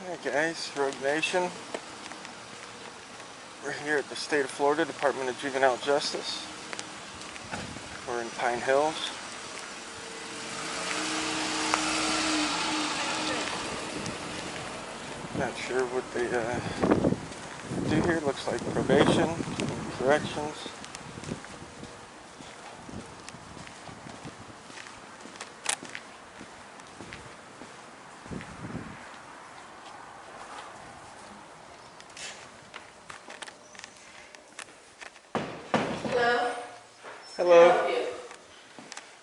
Hey guys, Rogue Nation. We're here at the State of Florida Department of Juvenile Justice. We're in Pine Hills. Not sure what they do here. Looks like probation, corrections. Hello. Hello.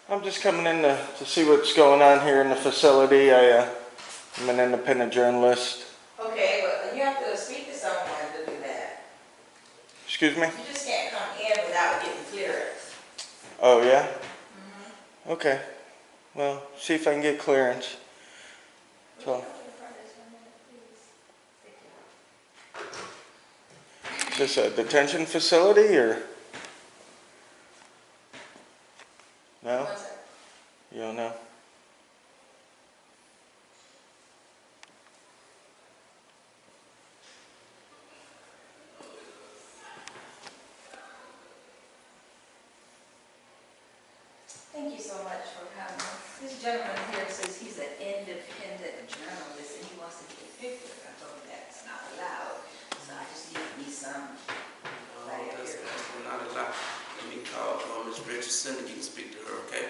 I'm just coming in to see what's going on here in the facility. I'm an independent journalist. Okay, but you have to speak to someone to do that. Excuse me? You just can't come in without getting clearance. Oh yeah? Okay. Well, see if I can get clearance. So, is this a detention facility or? No? You don't know? Thank you so much for coming. This gentleman here says he's an independent journalist and he wants to get a picture. I told him that's not allowed. So I just need me some. That's not allowed. Let me call Ms. Richardson and you can speak to her, okay?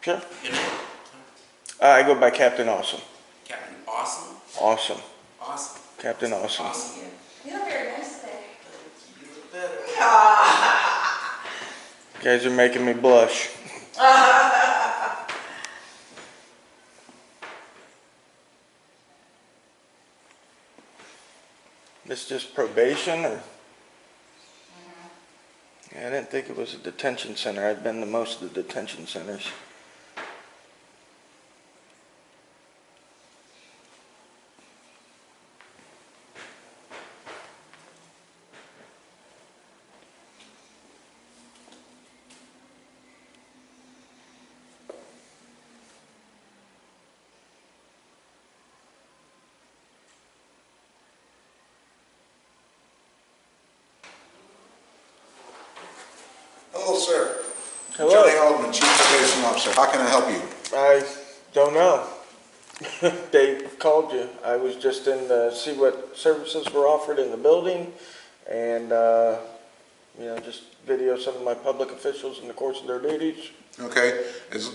Sure. Your name? I go by Captain Awesome. Captain Awesome? Awesome. Awesome. Captain Awesome. Awesome. You look very nice today. You look better. You guys are making me blush. This just probation or? Yeah, I didn't think it was a detention center. I've been to most of the detention centers. Hello, sir. Hello. Johnny Alderman, Chief Probation Officer. How can I help you? I don't know. They called you. I was just in to see what services were offered in the building and, just video some of my public officials in the course of their duties. Okay.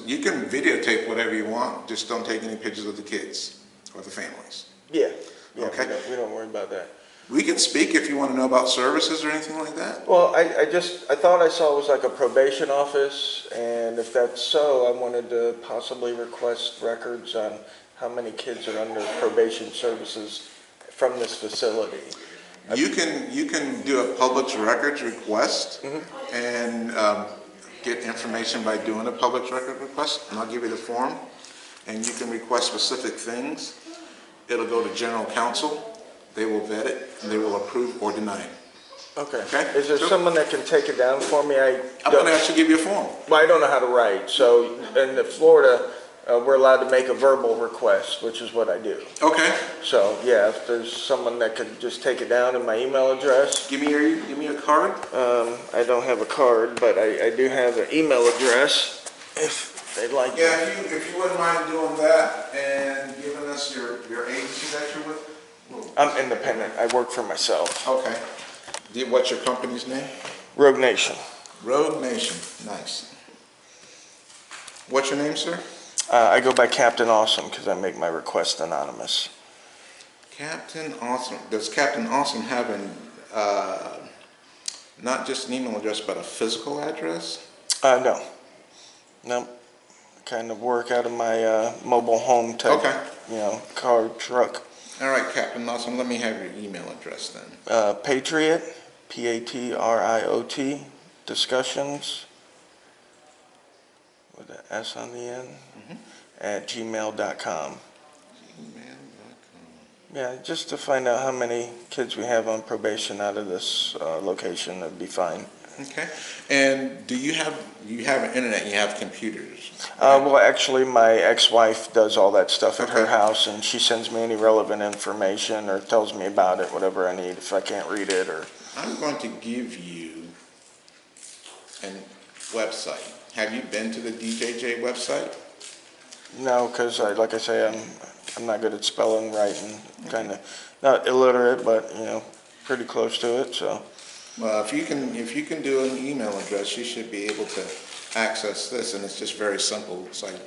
You can videotape whatever you want. Just don't take any pictures of the kids or the families. Yeah. Okay. We don't worry about that. We can speak if you want to know about services or anything like that. Well, I thought I saw it was like a probation office, and if that's so, I wanted to possibly request records on how many kids are under probation services from this facility. You can do a public records request and get information by doing a public record request, and I'll give you the form, and you can request specific things. It'll go to general counsel. They will vet it, and they will approve or deny it. Okay. Okay. Is there someone that can take it down for me? I'm going to actually give you a form. Well, I don't know how to write. So in Florida, we're allowed to make a verbal request, which is what I do. Okay. So yeah, if there's someone that could just take it down in my email address. Give me a card. I don't have a card, but I do have an email address if they'd like. Yeah, if you wouldn't mind doing that and giving us your agency that you're with. I'm independent. I work for myself. Okay. What's your company's name? Rogue Nation. Rogue Nation. Nice. What's your name, sir? I go by Captain Awesome because I make my request anonymous. Captain Awesome. Does Captain Awesome have not just an email address, but a physical address? No. Kind of work out of my mobile home type, car, truck. All right, Captain Awesome. Let me have your email address then. Patriot, Patriot, discussions, with an S on the end, at gmail.com. Yeah, just to find out how many kids we have on probation out of this location, that'd be fine. Okay. And do you have internet? You have computers? Well, actually, my ex-wife does all that stuff at her Okay. house, and she sends me any relevant information or tells me about it, whatever I need, if I can't read it or... I'm going to give you a website. Have you been to the DJJ website? No, because like I say, I'm not good at spelling, writing, kind of not illiterate, but pretty close to it. So Well, if you can do an email address, you should be able to access this, and it's just very simple. It's like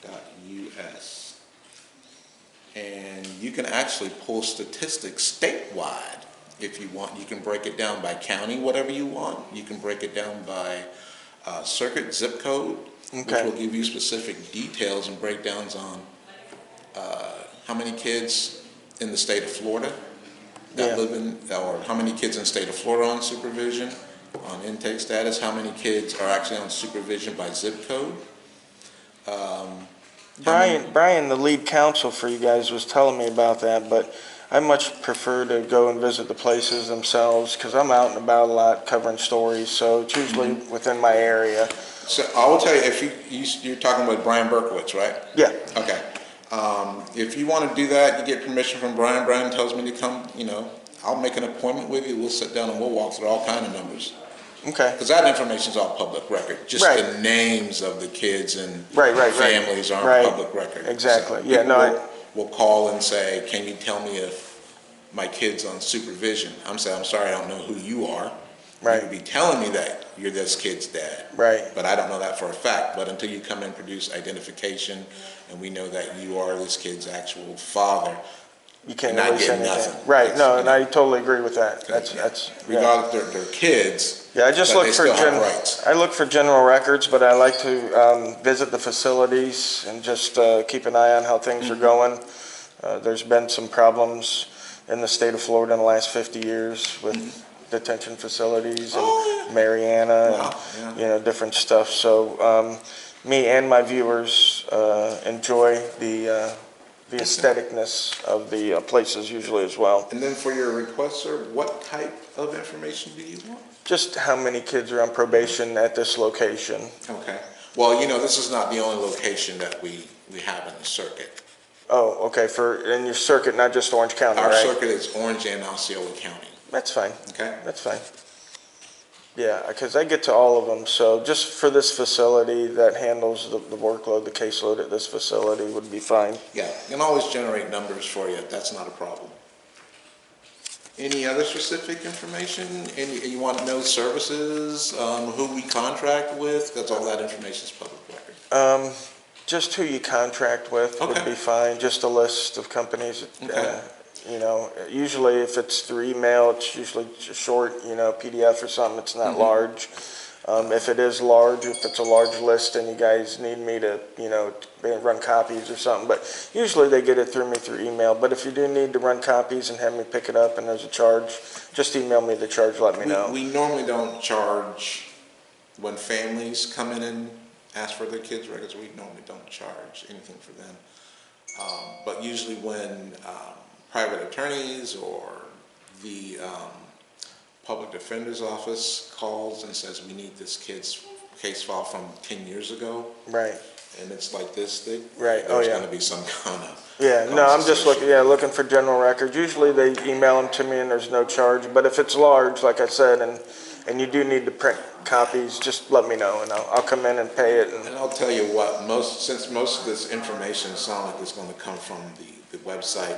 www.djj.state.fl.us. And you can actually pull statistics statewide if you want. You can break it down by county, whatever you want. You can break it down by circuit, zip code, which Okay. will give you specific details and breakdowns on how many kids in the state of Florida that Yeah. live in, or how many kids in the state of Florida on supervision, on intake status, how many kids are actually on supervision by zip code. Brian, the lead counsel for you guys, was telling me about that, but I much prefer to go and visit the places themselves because I'm out and about a lot covering stories, so it's usually within my area. So I will tell you, if you're talking about Brian Berkowitz, right? Yeah. Okay. If you want to do that, you get permission from Brian. Brian tells me to come, I'll make an appointment with you. We'll sit down and we'll walk through all kind of numbers. Okay. Because that information is all public record. Just Right. the names of the kids and Right. families aren't Right. public record. Exactly. So Yeah, people no, will call and say, can you tell me if my kid's on supervision? I'm saying, I'm sorry, I don't know who you are. Right. You would be telling me that you're this kid's dad. Right. But I don't know that for a fact. But until you come and produce identification and we know that you are this kid's actual father, You can't not release getting anything. nothing. Right, It's, no, and I totally agree with that. yeah. That's Regardless, they're kids. Yeah, I just but look they for still have rights. I look for general records, but I like to visit the facilities and just keep an eye on how things are going. There's been some problems in the state of Florida in the last 50 years with detention facilities and Mariana Wow, and different stuff. So me and my viewers enjoy the aestheticness of the places usually as well. And then for your request, sir, what type of information do you want? Just how many kids are on probation at this location. Okay. Well, this is not the only location that we have in the circuit. Oh, okay, in your circuit, not just Orange County, Our right? circuit is Orange and Osceola County. That's fine. Okay. That's fine. Yeah, because I get to all of them, so just for this facility that handles the workload, the caseload at this facility would be fine. Yeah, you can always generate numbers for you. That's not a problem. Any other specific information? You want to know services, who we contract with? Because all that information is public record. Just who you contract with would Okay. be fine, just a list of companies. Okay. Usually if it's through email, it's usually a short, PDF or something, it's not large. If it is large, if it's a large list and you guys need me to, run copies or something, but usually they get it through me through email. But if you do need to run copies and have me pick it up and there's a charge, just email me the charge, let me know. We normally don't charge when families come in and ask for their kids' records. We normally don't charge anything for them. But usually when private attorneys or the public defender's office calls and says we need this kid's case file from 10 years ago, Right. and it's like this thick, Right. there's Yeah. going to be some kind of Yeah, no, I'm just conversation. looking for general records. Usually they email them to me and there's no charge, but if it's large, like I said, and you do need to print copies, just let me know and I'll come in and pay it. And I'll tell you what, since most of this information sounds like it's going to come from the website,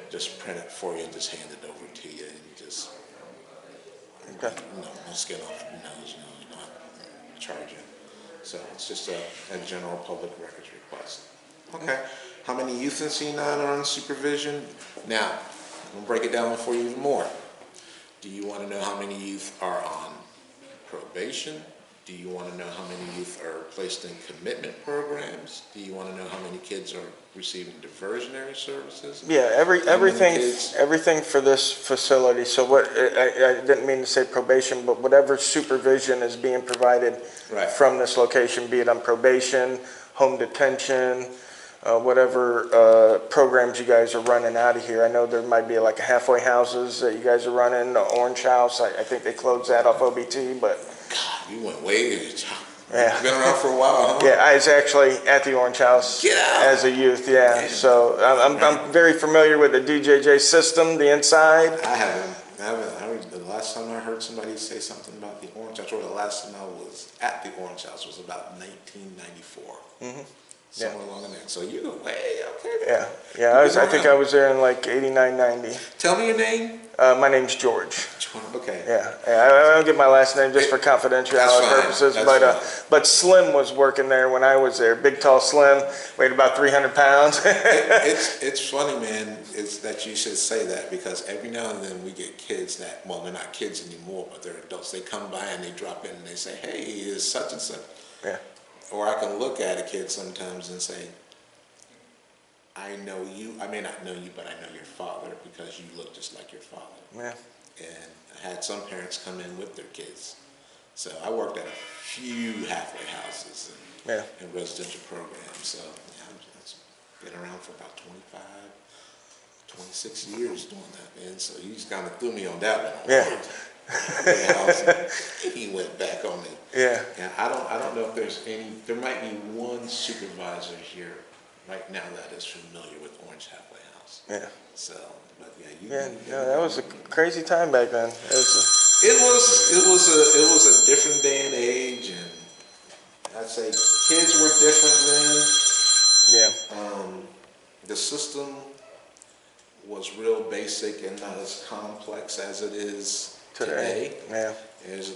just print it for you and just hand it over to you and just, Okay. no skin off your nose, you're not charging. So it's just a general public records request. Okay. How many youth in C9 are on supervision? Now, I'm going to break it down for you even more. Do you want to know how many youth are on probation? Do you want to know how many youth are placed in commitment programs? Do you want to know how many kids are receiving diversionary services? Yeah, How many kids? everything for this facility. So I didn't mean to say probation, but whatever supervision is being provided Right. from this location, be it on probation home detention, whatever programs you guys are running out of here. I know there might be like halfway houses that you guys are running, the Orange House. I think they closed that off OBT, but God, you went way. yeah. You've been around for a while, huh? Yeah, I was actually at the Orange House Get out. as a youth, yeah. So I'm very familiar with the DJJ system, the inside. I haven't. The last time I heard somebody say something about the Orange House, or the last time I was at the Orange House was about 1994. Mm-hmm. Somewhere along in there. So you go way up there. Yeah, yeah. I think I was there in like 89, 90. Tell me your name. My name's George. Okay. Yeah, I don't give my last name just for confidentiality purposes. But Slim was working there when I was there. Big, tall Slim, weighed about 300 pounds. It's funny, man, is that you should say that, because every now and then we get kids that, well, they're not kids anymore, but they're adults. They come by and they drop in and they say, hey, is such and such. Yeah. Or I can look at a kid sometimes and say, I know you. I may not know you, but I know your father because you look just like your father. Yeah. And I had some parents come in with their kids. So I worked at a few halfway houses and residential programs. So yeah, I've been around for about 25, 26 years doing that, man. So he's kind of threw me on that one. Yeah. He went back on me. Yeah. And I don't know if there's any. There might be one supervisor here right now that is familiar with Orange Halfway House. Yeah. So, but yeah, no, that was a crazy time back then. It was a different day and age, and I'd say kids were different then. Yeah. The system was real basic and not as complex as it is today. Yeah.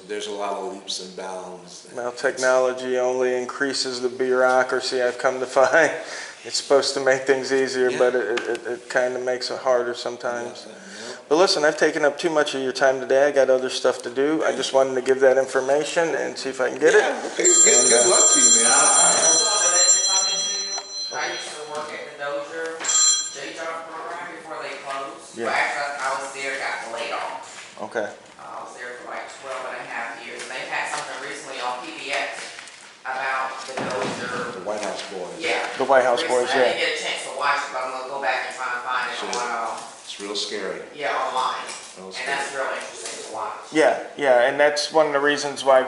There's a lot of leaps and bounds. Well, technology only increases the bureaucracy, I've come to find. It's supposed to make things easier, but it kind of makes it harder sometimes. But listen, I've taken up too much of your time today. I got other stuff to do. I just wanted to give that information and see if I can get it. Okay, good luck to you, man. I just wanted to mention something to you. I used to work at the DJJ program before they closed. Yeah. Well, actually, I was there, got laid off. Okay. I was there for like 12 and a half years. And they had something recently on PBS about the Dozier. The White House boys. Yeah. The White House boys, I yeah. didn't get a chance to watch it, but I'm going to go back and try and find it on, It's real scary. online. Real And scary. that's real interesting to watch. Yeah, and that's one of the reasons why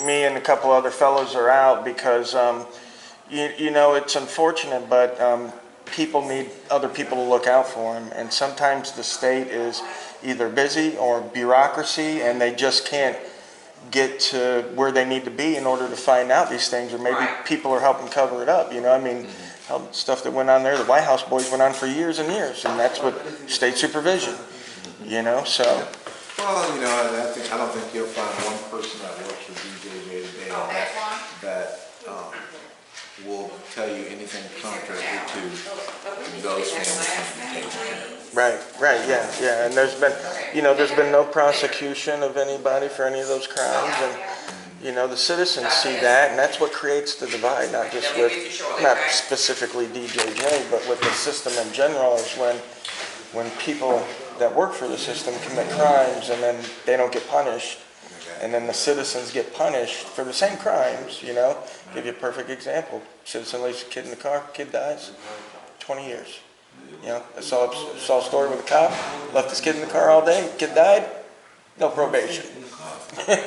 me and a couple other fellows are out, because you know, it's unfortunate, but people need other people to look out for them, and sometimes the state is either busy or bureaucracy, and they just can't get to where they need to be in order to find out these things, or maybe people are helping cover it up, you know. I mean, stuff that went on there, the White House boys went on for years and years, and that's what state supervision, you know, so. Well, you know, I don't think you'll find one person that works for DJJ today that will tell you anything contrary to those families. Right, yeah, and there's been no prosecution of anybody for any of those crimes, and you know, the citizens see that, and that's what creates the divide, not just with, not specifically DJJ, but with the system in general, is when people that work for the system commit crimes and then they don't get punished, and then the citizens get punished for the same crimes, you know. Give you a perfect example. Citizen leaves a kid in the car, kid dies, 20 years. You know, I saw a story with a cop, left his kid in the car all day, kid died, no probation.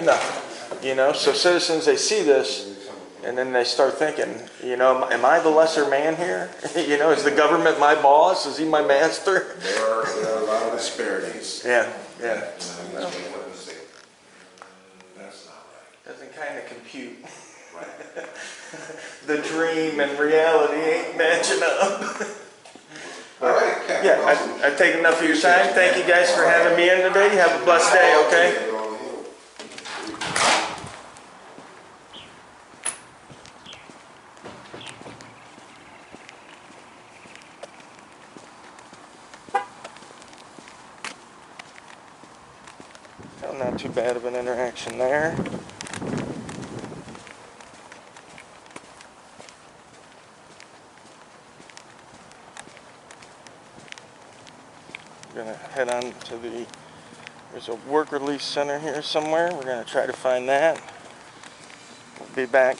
Nothing. You know, so citizens, they see this, and then they start thinking, you know, am I the lesser man here? You know, is the government my boss? Is he my master? There are a lot of disparities. Yeah. That's not right. Doesn't kind of compute. Right. The dream and reality ain't matching up. All right, Captain. Yeah, I've taken enough of your time. Thank you guys for having me in today. Have a blessed day, okay? Well, not too bad of an interaction there. We're gonna head on to there's a work release center here somewhere. We're gonna try to find that. We'll be back